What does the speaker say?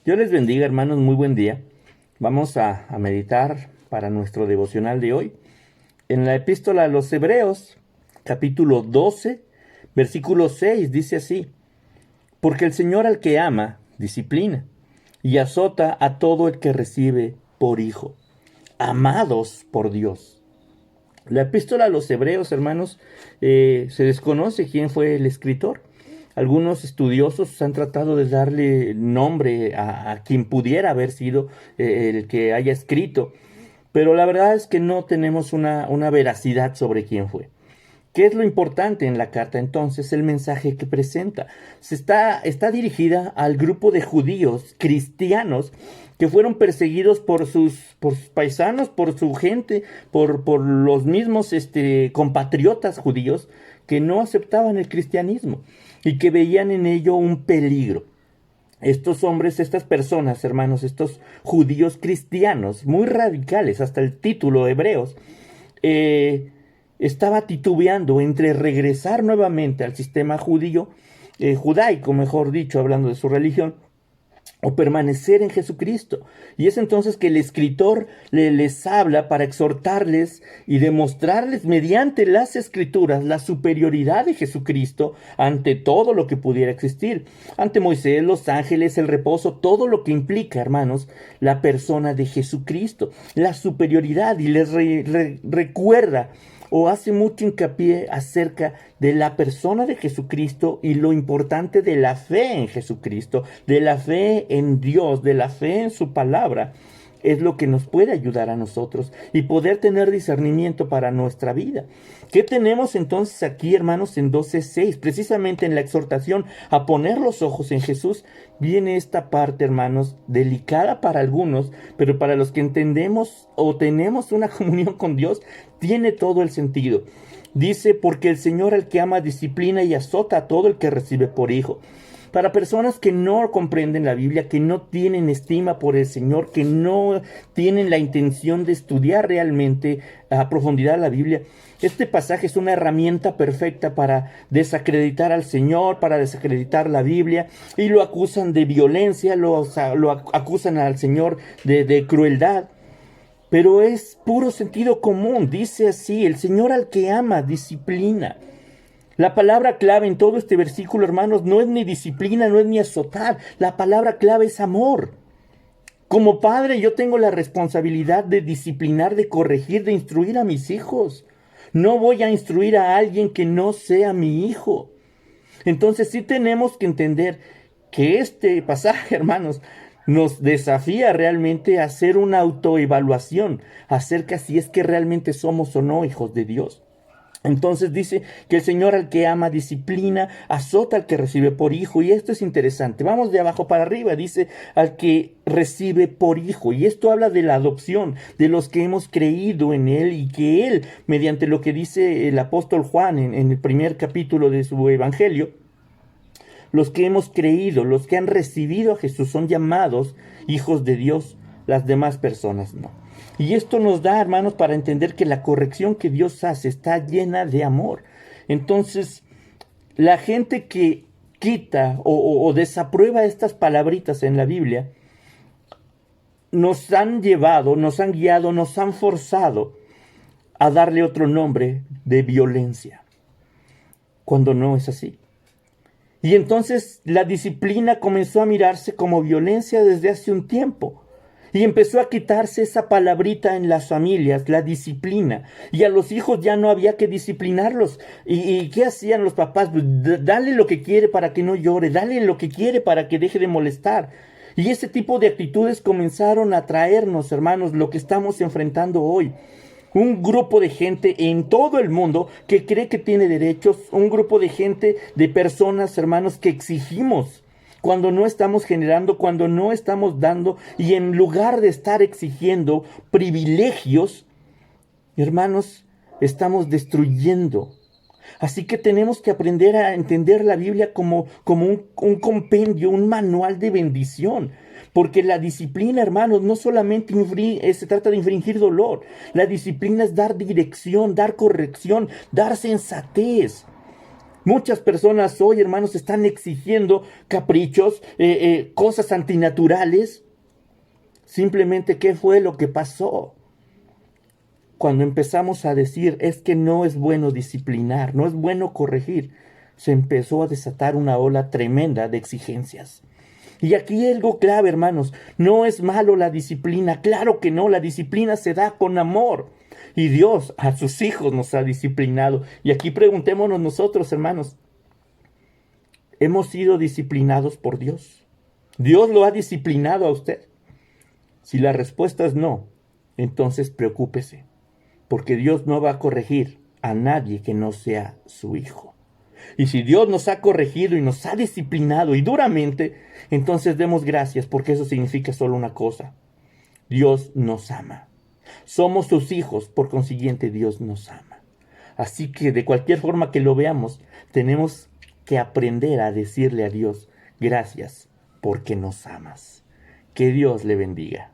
Dios les bendiga, hermanos, muy buen día. Vamos a meditar para nuestro devocional de hoy en la epístola a los Hebreos, capítulo 12, versículo 6, dice así: Porque el Señor al que ama, disciplina, y azota a todo el que recibe por hijo, amados por Dios. La epístola a los Hebreos, hermanos, se desconoce quién fue el escritor. Algunos estudiosos han tratado de darle nombre a quien pudiera haber sido el que haya escrito, pero la verdad es que no tenemos una veracidad sobre quién fue. ¿Qué es lo importante en la carta entonces? El mensaje que presenta. Está dirigida al grupo de judíos cristianos que fueron perseguidos por sus paisanos, por su gente, por los mismos compatriotas judíos que no aceptaban el cristianismo y que veían en ello un peligro. Estos hombres, estas personas, hermanos, estos judíos cristianos, muy radicales, hasta el título hebreos, estaba titubeando entre regresar nuevamente al sistema judío, judaico, mejor dicho, hablando de su religión, o permanecer en Jesucristo. Y es entonces que el escritor les habla para exhortarles y demostrarles mediante las escrituras la superioridad de Jesucristo ante todo lo que pudiera existir, ante Moisés, los ángeles, el reposo, todo lo que implica, hermanos, la persona de Jesucristo, la superioridad, y les recuerda o hace mucho hincapié acerca de la persona de Jesucristo y lo importante de la fe en Jesucristo, de la fe en Dios, de la fe en su palabra. Es lo que nos puede ayudar a nosotros y poder tener discernimiento para nuestra vida. ¿Qué tenemos entonces aquí, hermanos, en 12:6? Precisamente en la exhortación a poner los ojos en Jesús, viene esta parte, hermanos, delicada para algunos, pero para los que entendemos o tenemos una comunión con Dios, tiene todo el sentido. Dice: porque el Señor al que ama disciplina y azota a todo el que recibe por hijo. Para personas que no comprenden la Biblia, que no tienen estima por el Señor, que no tienen la intención de estudiar realmente a profundidad la Biblia, este pasaje es una herramienta perfecta para desacreditar al Señor, para desacreditar la Biblia, y lo acusan de violencia, lo acusan al Señor de crueldad. Pero es puro sentido común. Dice así: el Señor al que ama disciplina. La palabra clave en todo este versículo, hermanos, no es ni disciplina, no es ni azotar. La palabra clave es amor. Como padre, yo tengo la responsabilidad de disciplinar, de corregir, de instruir a mis hijos. No voy a instruir a alguien que no sea mi hijo. Entonces sí tenemos que entender que este pasaje, hermanos, nos desafía realmente a hacer una autoevaluación acerca si es que realmente somos o no hijos de Dios. Entonces dice que el Señor al que ama disciplina, azota al que recibe por hijo. Y esto es interesante. Vamos de abajo para arriba. Dice al que recibe por hijo. Y esto habla de la adopción, de los que hemos creído en Él y que Él, mediante lo que dice el apóstol Juan en el primer capítulo de su evangelio, los que hemos creído, los que han recibido a Jesús son llamados hijos de Dios, las demás personas no. Y esto nos da, hermanos, para entender que la corrección que Dios hace está llena de amor. Entonces, la gente que quita o desaprueba estas palabritas en la Biblia, nos han llevado, nos han guiado, nos han forzado a darle otro nombre de violencia, cuando no es así. Y entonces la disciplina comenzó a mirarse como violencia desde hace un tiempo. Y empezó a quitarse esa palabrita en las familias, la disciplina. Y a los hijos ya no había que disciplinarlos. ¿Y qué hacían los papás? Pues dale lo que quiere para que no llore, dale lo que quiere para que deje de molestar. Y ese tipo de actitudes comenzaron a traernos, hermanos, lo que estamos enfrentando hoy. Un grupo de gente en todo el mundo que cree que tiene derechos, un grupo de gente, de personas, hermanos, que exigimos cuando no estamos generando, cuando no estamos dando, y en lugar de estar exigiendo privilegios, hermanos, estamos destruyendo. Así que tenemos que aprender a entender la Biblia como un compendio, un manual de bendición. Porque la disciplina, hermanos, no solamente se trata de infringir dolor. La disciplina es dar dirección, dar corrección, dar sensatez. Muchas personas hoy, hermanos, están exigiendo caprichos, cosas antinaturales. Simplemente, ¿qué fue lo que pasó? Cuando empezamos a decir, es que no es bueno disciplinar, no es bueno corregir, se empezó a desatar una ola tremenda de exigencias. Y aquí algo clave, hermanos, no es malo la disciplina, claro que no, la disciplina se da con amor. Y Dios a sus hijos nos ha disciplinado. Y aquí preguntémonos nosotros, hermanos, ¿hemos sido disciplinados por Dios? ¿Dios lo ha disciplinado a usted? Si la respuesta es no, entonces preocúpese, porque Dios no va a corregir a nadie que no sea su hijo. Y si Dios nos ha corregido y nos ha disciplinado y duramente, entonces demos gracias, porque eso significa solo una cosa: Dios nos ama. Somos sus hijos, por consiguiente Dios nos ama. Así que de cualquier forma que lo veamos, tenemos que aprender a decirle a Dios, gracias porque nos amas. Que Dios le bendiga.